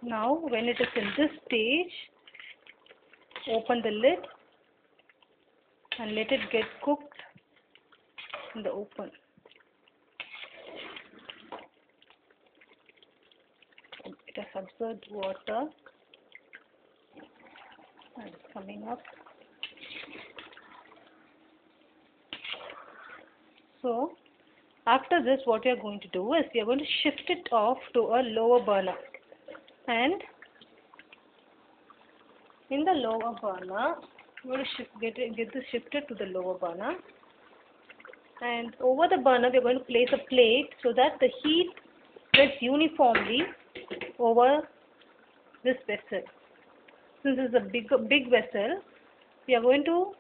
Now when it is in this stage, open the lid and let it get cooked in the open. It has absorbed water and it's coming up. So after this, what we are going to do is we are going to shift it off to a lower burner, and in the lower burner we are going to get this shifted to the lower burner, and over the burner we are going to place a plate so that the heat spreads uniformly over this vessel. Since this is a big vessel, we are going to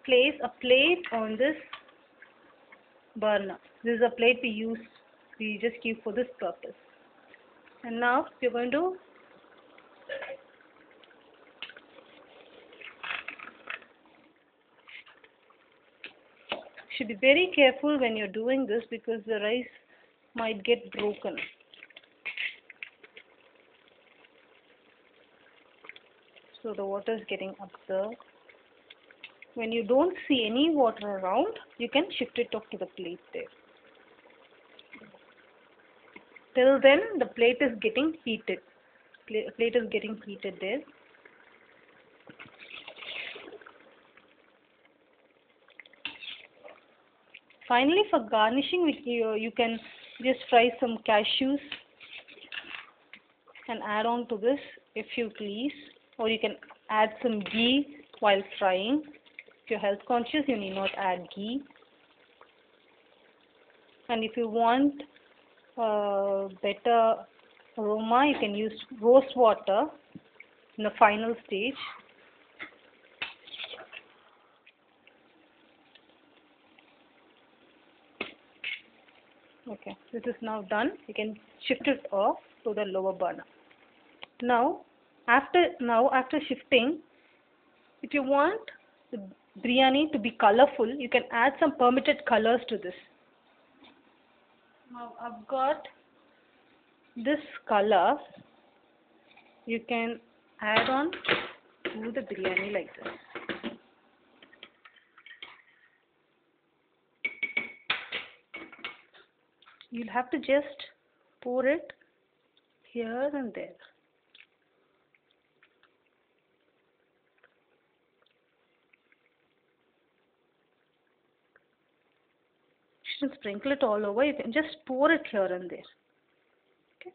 place a plate on this burner. This is a plate we just keep for this purpose. And now we are going to should be very careful when you're doing this because the rice might get broken. So the water is getting absorbed. When you don't see any water around, you can shift it off to the plate there. Till then, the plate is getting heated. Plate is getting heated there. Finally, for garnishing, you can just fry some cashews and add on to this if you please, or you can add some ghee while frying. If you're health conscious, you need not add ghee. And if you want better aroma, you can use rose water in the final stage. Okay, this is now done. You can shift it off to the lower burner. Now after shifting, if you want the biryani to be colorful, you can add some permitted colors to this. Now I've got this color. You can add on to the biryani like this. You'll have to just pour it here and there. You shouldn't sprinkle it all over. You can just pour it here and there. Okay.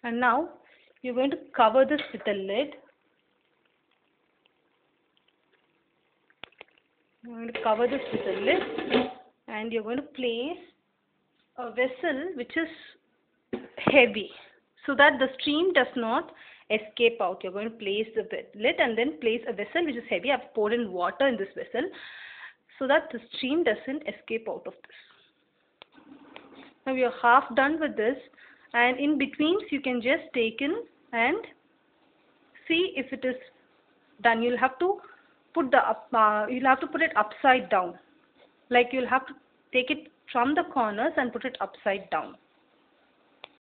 And now you're going to cover this with a lid. You're going to cover this with a lid. And you're going to place a vessel which is heavy so that the stream does not escape out. You're going to place the lid and then place a vessel which is heavy. I've poured in water in this vessel so that the stream doesn't escape out of this. Now we are half done with this, and in between you can just take in and see if it is done. You'll have to put it upside down. Like you'll have to take it from the corners and put it upside down.